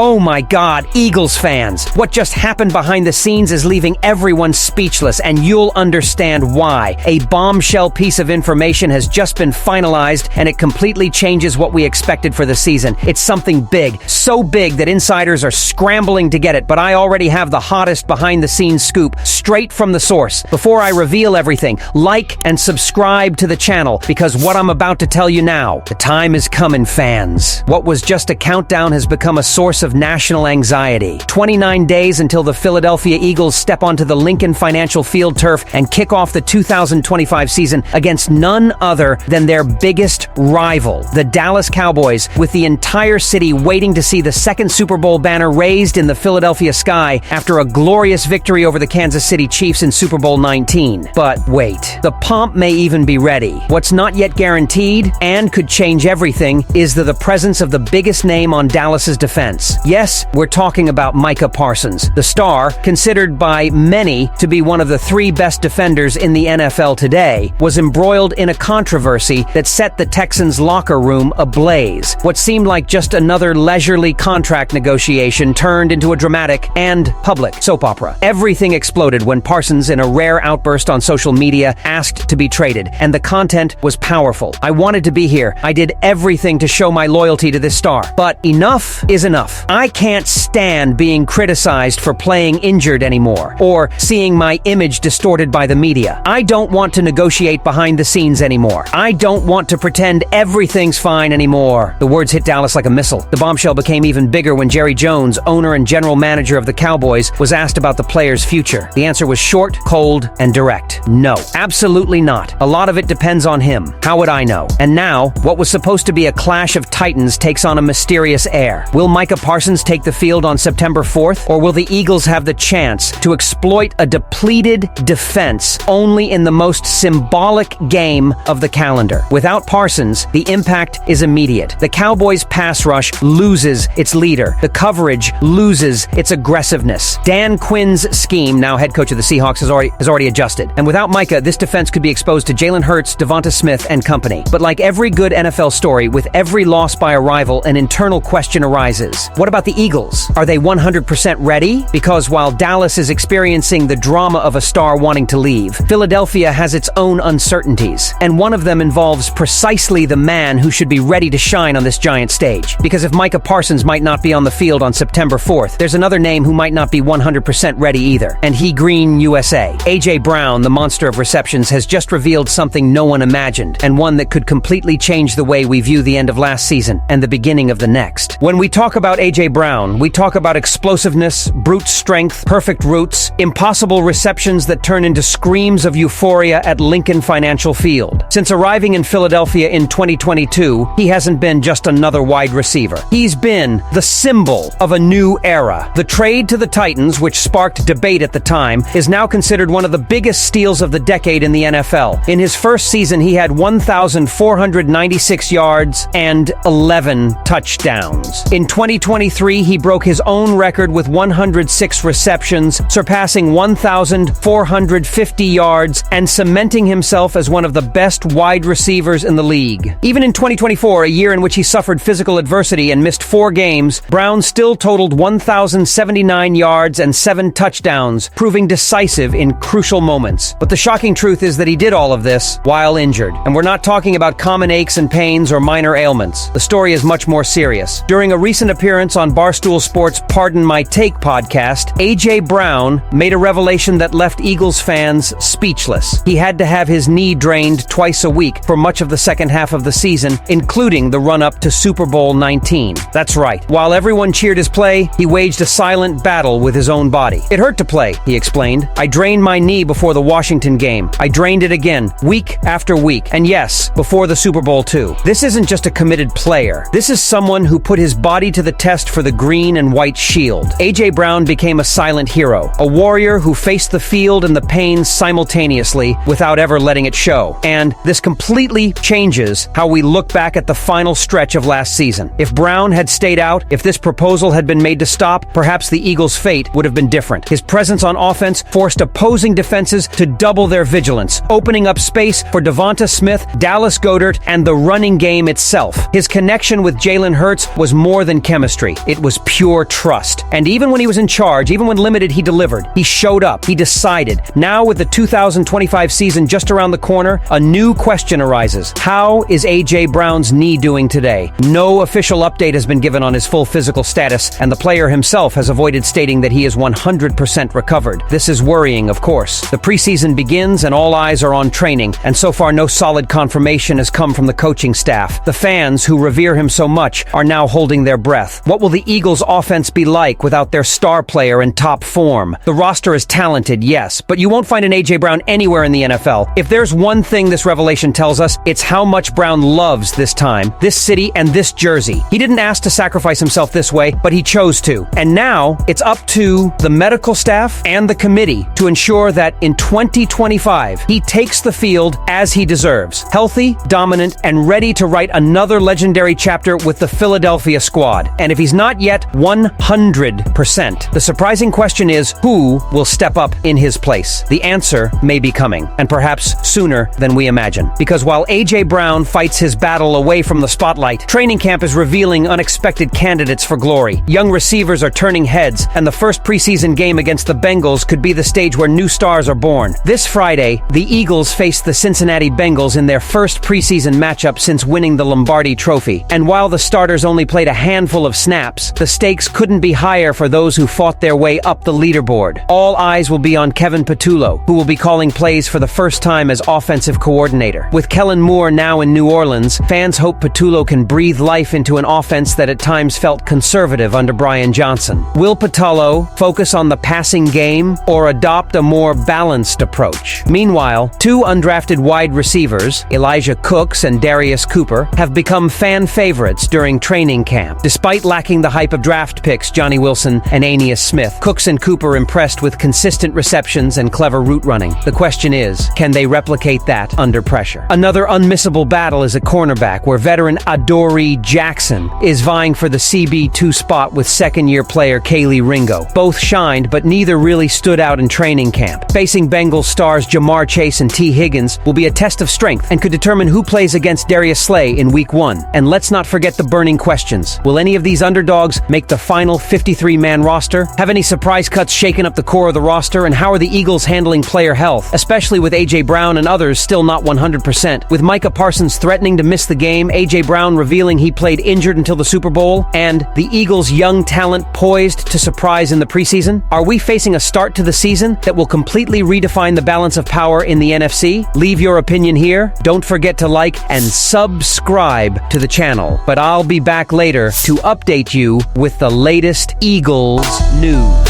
Oh my God, Eagles fans! What just happened behind the scenes is leaving everyone speechless, and you'll understand why. A bombshell piece of information has just been finalized, and it completely changes what we expected for the season. It's something big, so big that insiders are scrambling to get it, but I already have the hottest behind-the-scenes scoop straight from the source. Before I reveal everything, like and subscribe to the channel, because what I'm about to tell you now, the time is coming, fans. What was just a countdown has become a source of national anxiety. 29 days until the Philadelphia Eagles step onto the Lincoln Financial Field turf and kick off the 2025 season against none other than their biggest rival, the Dallas Cowboys, with the entire city waiting to see the second Super Bowl banner raised in the Philadelphia sky after a glorious victory over the Kansas City Chiefs in Super Bowl 19. But wait, the pomp may even be ready. What's not yet guaranteed, and could change everything, is the presence of the biggest name on Dallas's defense. Yes, we're talking about Micah Parsons. The star, considered by many to be one of the 3 best defenders in the NFL today, was embroiled in a controversy that set the Texans' locker room ablaze. What seemed like just another leisurely contract negotiation turned into a dramatic and public soap opera. Everything exploded when Parsons, in a rare outburst on social media, asked to be traded, and the content was powerful. I wanted to be here. I did everything to show my loyalty to this star. But enough is enough. I can't stand being criticized for playing injured anymore, or seeing my image distorted by the media. I don't want to negotiate behind the scenes anymore. I don't want to pretend everything's fine anymore. The words hit Dallas like a missile. The bombshell became even bigger when Jerry Jones, owner and general manager of the Cowboys, was asked about the player's future. The answer was short, cold, and direct. No, absolutely not. A lot of it depends on him. How would I know? And now, what was supposed to be a clash of titans takes on a mysterious air. Will Micah Parsons take the field on September 4th, or will the Eagles have the chance to exploit a depleted defense only in the most symbolic game of the calendar? Without Parsons, the impact is immediate. The Cowboys' pass rush loses its leader. The coverage loses its aggressiveness. Dan Quinn's scheme, now head coach of the Seahawks, has already adjusted. And without Micah, this defense could be exposed to Jalen Hurts, Devonta Smith, and company. But like every good NFL story, with every loss by a rival, an internal question arises. What about the Eagles? Are they 100% ready? Because while Dallas is experiencing the drama of a star wanting to leave, Philadelphia has its own uncertainties. And one of them involves precisely the man who should be ready to shine on this giant stage. Because if Micah Parsons might not be on the field on September 4th, there's another name who might not be 100% ready either. And he green USA. A.J. Brown, the monster of receptions, has just revealed something no one imagined, and one that could completely change the way we view the end of last season and the beginning of the next. When we talk about A.J. Brown, we talk about explosiveness, brute strength, perfect routes, impossible receptions that turn into screams of euphoria at Lincoln Financial Field. Since arriving in Philadelphia in 2022, he hasn't been just another wide receiver. He's been the symbol of a new era. The trade to the Titans, which sparked debate at the time, is now considered one of the biggest steals of the decade in the NFL. In his first season, he had 1,496 yards and 11 touchdowns. In 2023, he broke his own record with 106 receptions, surpassing 1,450 yards and cementing himself as one of the best wide receivers in the league. Even in 2024, a year in which he suffered physical adversity and missed 4 games, Brown still totaled 1,079 yards and 7 touchdowns, proving decisive in crucial moments. But the shocking truth is that he did all of this while injured. And we're not talking about common aches and pains or minor ailments. The story is much more serious. During a recent appearance on Barstool Sports' Pardon My Take podcast, A.J. Brown made a revelation that left Eagles fans speechless. He had to have his knee drained twice a week for much of the second half of the season, including the run-up to Super Bowl 19. That's right. While everyone cheered his play, he waged a silent battle with his own body. It hurt to play, he explained. I drained my knee before the Washington game. I drained it again, week after week. And yes, before the Super Bowl too. This isn't just a committed player. This is someone who put his body to the test for the green and white shield. A.J. Brown became a silent hero, a warrior who faced the field and the pain simultaneously without ever letting it show. And this completely changes how we look back at the final stretch of last season. If Brown had stayed out, if this proposal had been made to stop, perhaps the Eagles' fate would have been different. His presence on offense forced opposing defenses to double their vigilance, opening up space for Devonta Smith, Dallas Goedert, and the running game itself. His connection with Jalen Hurts was more than chemistry. chemistry. It was pure trust. And even when he was in charge, even when limited, he delivered. He showed up. He decided. Now, with the 2025 season just around the corner, a new question arises. How is A.J. Brown's knee doing today? No official update has been given on his full physical status, and the player himself has avoided stating that he is 100% recovered. This is worrying, of course. The preseason begins and all eyes are on training, and so far no solid confirmation has come from the coaching staff. The fans, who revere him so much, are now holding their breath. What will the Eagles' offense be like without their star player in top form? The roster is talented, yes, but you won't find an A.J. Brown anywhere in the NFL. If there's one thing this revelation tells us, it's how much Brown loves this time, this city, and this jersey. He didn't ask to sacrifice himself this way, but he chose to. And now, it's up to the medical staff and the committee to ensure that in 2025, he takes the field as he deserves. Healthy, dominant, and ready to write another legendary chapter with the Philadelphia squad. And if he's not yet 100%, the surprising question is, who will step up in his place? The answer may be coming, and perhaps sooner than we imagine. Because while A.J. Brown fights his battle away from the spotlight, training camp is revealing unexpected candidates for glory. Young receivers are turning heads, and the first preseason game against the Bengals could be the stage where new stars are born. This Friday, the Eagles face the Cincinnati Bengals in their first preseason matchup since winning the Lombardi Trophy. And while the starters only played a handful of snaps, the stakes couldn't be higher for those who fought their way up the leaderboard. All eyes will be on Kevin Patullo, who will be calling plays for the first time as offensive coordinator. With Kellen Moore now in New Orleans, fans hope Patullo can breathe life into an offense that at times felt conservative under Brian Johnson. Will Patullo focus on the passing game or adopt a more balanced approach? Meanwhile, two undrafted wide receivers, Elijah Cooks and Darius Cooper, have become fan favorites during training camp. Despite lacking the hype of draft picks Johnny Wilson and Aeneas Smith, Cooks and Cooper impressed with consistent receptions and clever route running. The question is, can they replicate that under pressure? Another unmissable battle is at cornerback, where veteran Adoree Jackson is vying for the CB2 spot with second-year player Kaylee Ringo. Both shined, but neither really stood out in training camp. Facing Bengals stars Jamar Chase and T. Higgins will be a test of strength and could determine who plays against Darius Slay in Week 1. And let's not forget the burning questions. Will any of these underdogs make the final 53-man roster? Have any surprise cuts shaken up the core of the roster? And how are the Eagles handling player health, especially with A.J. Brown and others still not 100%? With Micah Parsons threatening to miss the game, A.J. Brown revealing he played injured until the Super Bowl, and the Eagles' young talent poised to surprise in the preseason? Are we facing a start to the season that will completely redefine the balance of power in the NFC? Leave your opinion here. Don't forget to like and subscribe to the channel. But I'll be back later to update you with the latest Eagles news.